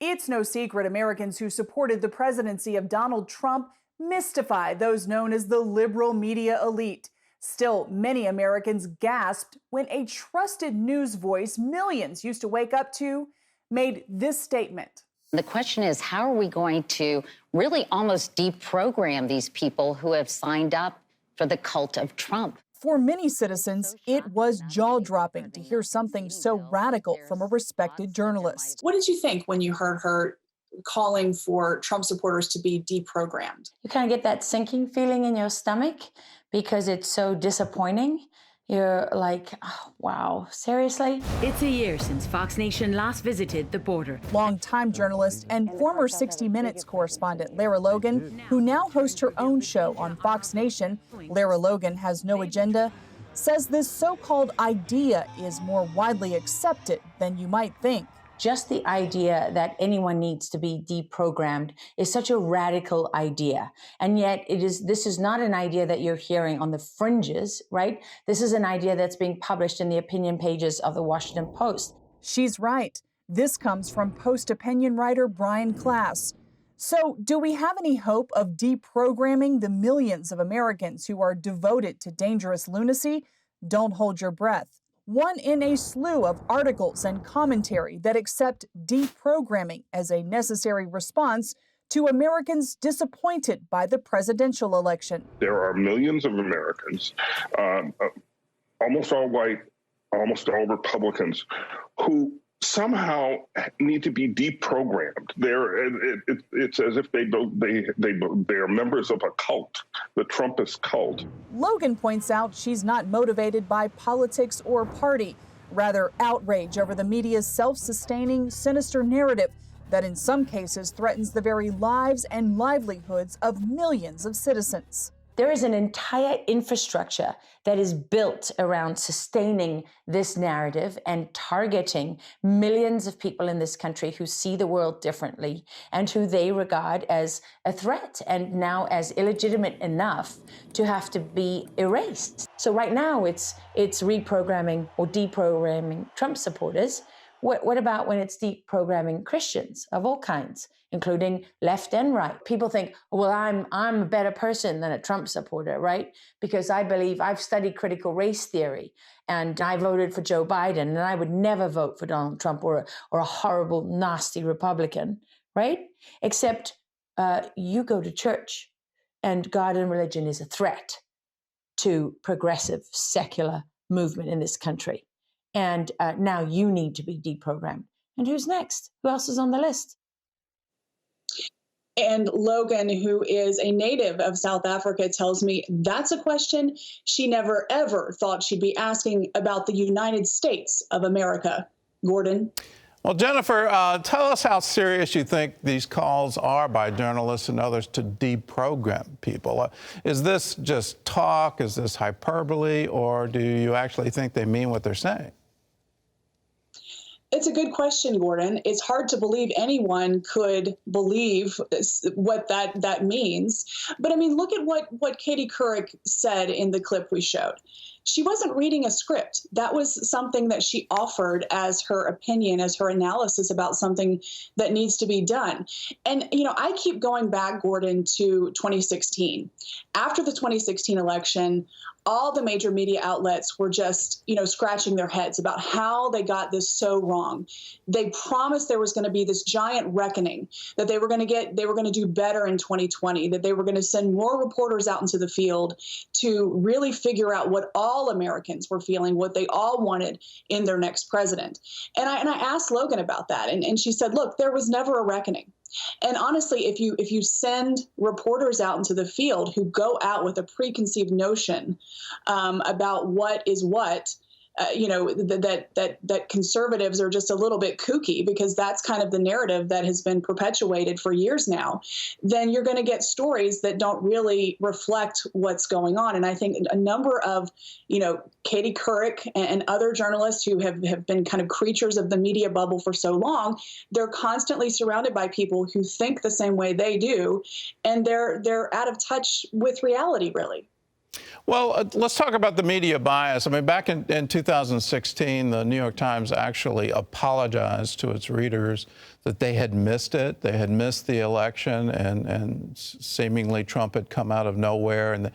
It's no secret Americans who supported the presidency of Donald Trump mystify those known as the liberal media elite. Still, many Americans gasped when a trusted news voice millions used to wake up to made this statement. The question is, how are we going to really almost deprogram these people who have signed up for the cult of Trump? For many citizens, it was jaw-dropping to hear something so radical from a respected journalist. What did you think when you heard her calling for Trump supporters to be deprogrammed? You kind of get that sinking feeling in your stomach because it's so disappointing. You're like, oh, wow, seriously? It's a year since Fox Nation last visited the border. Longtime journalist and former 60 Minutes correspondent Lara Logan, who now hosts her own show on Fox Nation, Lara Logan Has No Agenda, says this so-called idea is more widely accepted than you might think. Just the idea that anyone needs to be deprogrammed is such a radical idea. And yet this is not an idea that you're hearing on the fringes, right? This is an idea that's being published in the opinion pages of the Washington Post. She's right. This comes from Post opinion writer Brian Klaas. So do we have any hope of deprogramming the millions of Americans who are devoted to dangerous lunacy? Don't hold your breath. One in a slew of articles and commentary that accept deprogramming as a necessary response to Americans disappointed by the presidential election. There are millions of Americans, almost all white, almost all Republicans, who somehow need to be deprogrammed. It's as if they are members of a cult, the Trumpist cult. Logan points out she's not motivated by politics or party, rather outrage over the media's self-sustaining, sinister narrative that in some cases threatens the very lives and livelihoods of millions of citizens. There is an entire infrastructure that is built around sustaining this narrative and targeting millions of people in this country who see the world differently and who they regard as a threat and now as illegitimate enough to have to be erased. So right now it's reprogramming or deprogramming Trump supporters. What about when it's deprogramming Christians of all kinds, including left and right? People think, well, I'm a better person than a Trump supporter, right? Because I believe I've studied critical race theory and I voted for Joe Biden and I would never vote for Donald Trump or a horrible, nasty Republican, right? Except you go to church and God and religion is a threat to progressive secular movement in this country. And now you need to be deprogrammed. And who's next? Who else is on the list? And Logan, who is a native of South Africa, tells me that's a question she never, ever thought she'd be asking about the United States of America. Gordon? Well, Jennifer, tell us how serious you think these calls are by journalists and others to deprogram people. Is this just talk? Is this hyperbole? Or do you actually think they mean what they're saying? It's a good question, Gordon. It's hard to believe anyone could believe what that means. But I mean, look at what Katie Couric said in the clip we showed. She wasn't reading a script. That was something that she offered as her opinion, as her analysis about something that needs to be done. And, you know, I keep going back, Gordon, to 2016. After the 2016 election, all the major media outlets were just, you know, scratching their heads about how they got this so wrong. They promised there was going to be this giant reckoning, that they were going to do better in 2020, that they were going to send more reporters out into the field to really figure out what all Americans were feeling, what they all wanted in their next president. And I asked Logan about that, and she said, look, there was never a reckoning. And honestly, if you send reporters out into the field who go out with a preconceived notion about what is what, you know, that conservatives are just a little bit kooky, because that's kind of the narrative that has been perpetuated for years now, then you're going to get stories that don't really reflect what's going on. And I think a number of, you know, Katie Couric and other journalists who have been kind of creatures of the media bubble for so long, they're constantly surrounded by people who think the same way they do, and they're out of touch with reality, really. Well, let's talk about the media bias. I mean, back in 2016, the New York Times actually apologized to its readers that they had missed it. They had missed the election, and seemingly Trump had come out of nowhere, and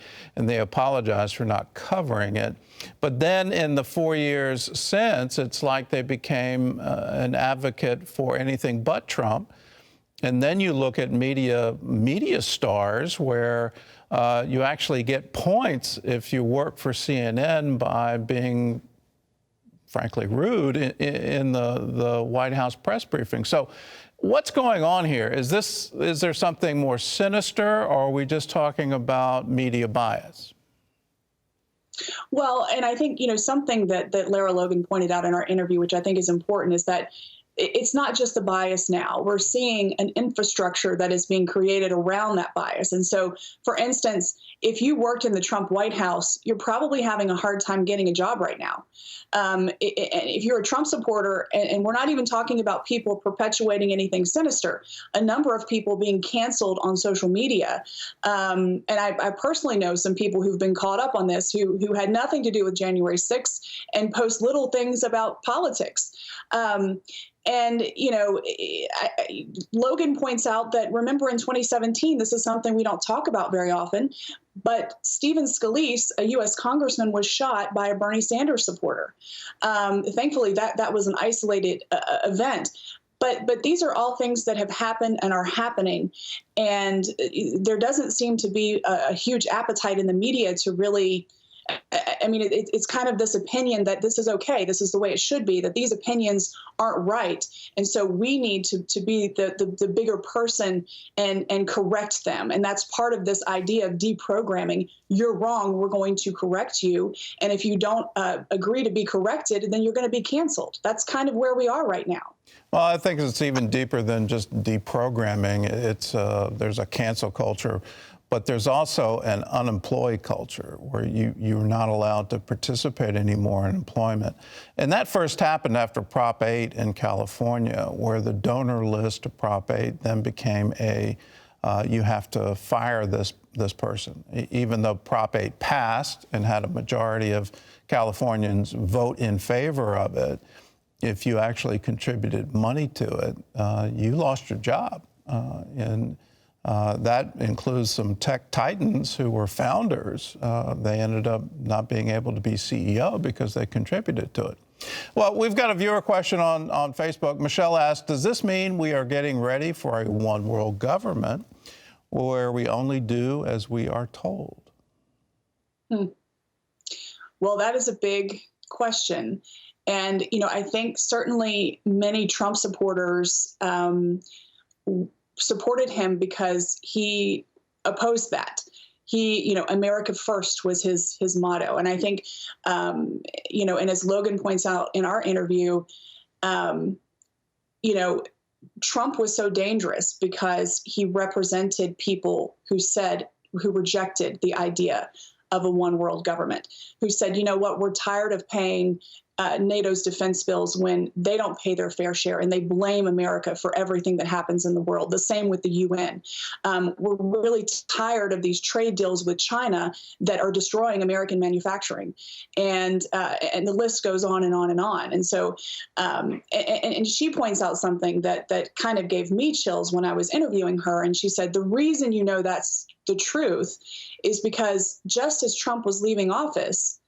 they apologized for not covering it. But then in the 4 years since, it's like they became an advocate for anything but Trump. And then you look at media stars where you actually get points if you work for CNN by being, frankly, rude in the White House press briefing. So what's going on here? Is there something more sinister, or are we just talking about media bias? Well, and I think, something that Lara Logan pointed out in our interview, which I think is important, is that it's not just the bias now. We're seeing an infrastructure that is being created around that bias. And so, for instance, if you worked in the Trump White House, you're probably having a hard time getting a job right now. If you're a Trump supporter, and we're not even talking about people perpetuating anything sinister, a number of people being canceled on social media. And I personally know some people who've been caught up on this who had nothing to do with January 6th and post little things about politics. And, Logan points out that, remember, in 2017, this is something we don't talk about very often, but Stephen Scalise, a U.S. congressman, was shot by a Bernie Sanders supporter. Thankfully, that was an isolated event. But these are all things that have happened and are happening. And there doesn't seem to be a huge appetite in the media to really, it's kind of this opinion that this is okay, this is the way it should be, that these opinions aren't right. And so we need to be the bigger person and correct them. And that's part of this idea of deprogramming. You're wrong, we're going to correct you. And if you don't agree to be corrected, then you're going to be canceled. That's kind of where we are right now. Well, I think it's even deeper than just deprogramming. There's a cancel culture, but there's also an unemployed culture where you're not allowed to participate anymore in employment. And that first happened after Prop 8 in California, where the donor list of Prop 8 then became you have to fire this person. Even though Prop 8 passed and had a majority of Californians vote in favor of it, if you actually contributed money to it, you lost your job. That includes some tech titans who were founders. They ended up not being able to be CEO because they contributed to it. Well, we've got a viewer question on Facebook. Michelle asked, does this mean we are getting ready for a one world government where we only do as we are told? Well, that is a big question. And, I think certainly many Trump supporters supported him because he opposed that. America first was his motto. And I think, and as Logan points out in our interview, Trump was so dangerous because he represented people who rejected the idea of a one world government, who said, you know what, we're tired of paying NATO's defense bills when they don't pay their fair share, and they blame America for everything that happens in the world. The same with the UN. We're really tired of these trade deals with China that are destroying American manufacturing, and the list goes on and on and on. And so, and she points out something that kind of gave me chills when I was interviewing her. And she said, the reason that's the truth is because just as Trump was leaving office,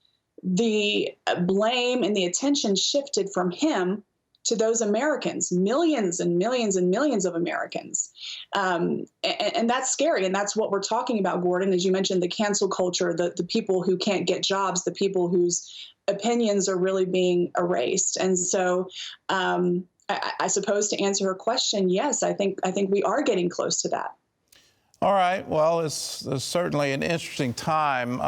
the blame and the attention shifted from him to those Americans, millions and millions and millions of Americans. And that's scary. And that's what we're talking about, Gordon, as you mentioned, the cancel culture, the people who can't get jobs, the people whose opinions are really being erased. And so I suppose to answer her question, yes, I think we are getting close to that. All right. Well, it's certainly an interesting time.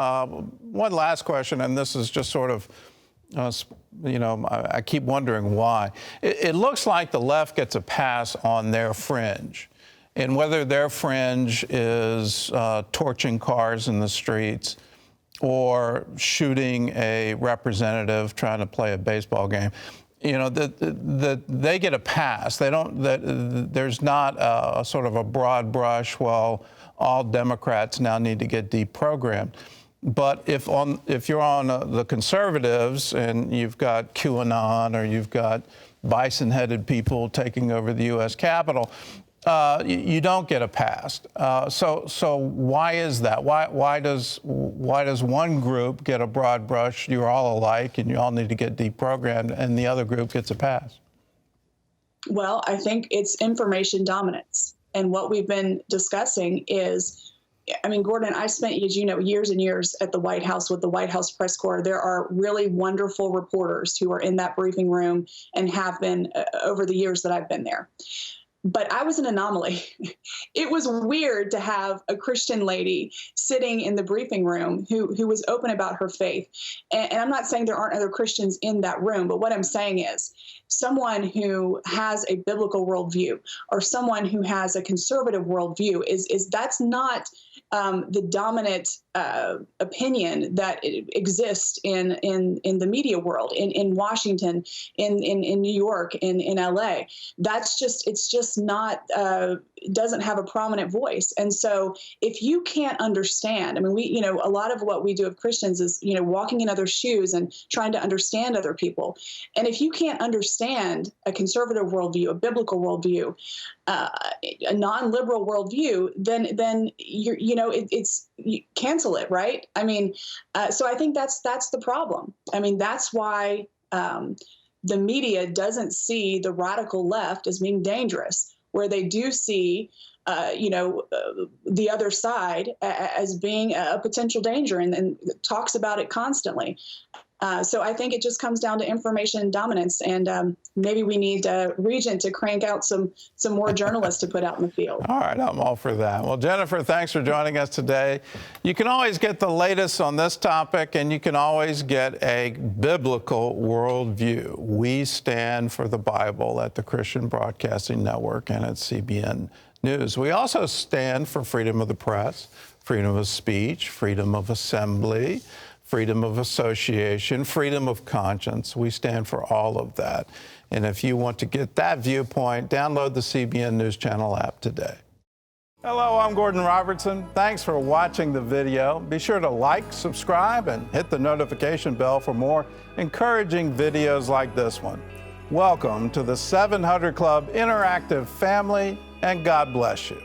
One last question, and this is just sort of, I keep wondering why. It looks like the left gets a pass on their fringe, and whether their fringe is torching cars in the streets or shooting a representative trying to play a baseball game. They get a pass. They don't. There's not a sort of a broad brush. Well, all Democrats now need to get deprogrammed. But if you're on the conservatives and you've got QAnon or you've got bison-headed people taking over the U.S. Capitol, you don't get a pass. So why is that? Why does one group get a broad brush? You're all alike, and you all need to get deprogrammed, and the other group gets a pass? Well, I think it's information dominance, and what we've been discussing is. I mean, Gordon, I spent, as you know, years and years at the White House with the White House press corps. There are really wonderful reporters who are in that briefing room and have been over the years that I've been there. But I was an anomaly. It was weird to have a Christian lady sitting in the briefing room who was open about her faith. And I'm not saying there aren't other Christians in that room, but what I'm saying is someone who has a biblical worldview or someone who has a conservative worldview is that's not the dominant opinion that exists in the media world, in Washington, in New York, in LA. It's just not, doesn't have a prominent voice. And so if you can't understand, I mean, a lot of what we do of Christians is, walking in other shoes and trying to understand other people. And if you can't understand a conservative worldview, a biblical worldview, a non-liberal worldview, then you cancel it, right? I mean, so I think that's the problem. I mean, that's why the media doesn't see the radical left as being dangerous, where they do see, the other side as being a potential danger and talks about it constantly. So I think it just comes down to information dominance, and maybe we need Regent to crank out some more journalists to put out in the field. All right, I'm all for that. Well, Jennifer, thanks for joining us today. You can always get the latest on this topic, and you can always get a biblical worldview. We stand for the Bible at the Christian Broadcasting Network and at CBN News. We also stand for freedom of the press, freedom of speech, freedom of assembly, freedom of association, freedom of conscience. We stand for all of that. And if you want to get that viewpoint, download the CBN News Channel app today. Hello, I'm Gordon Robertson. Thanks for watching the video. Be sure to like, subscribe, and hit the notification bell for more encouraging videos like this one. Welcome to the 700 Club Interactive family, and God bless you.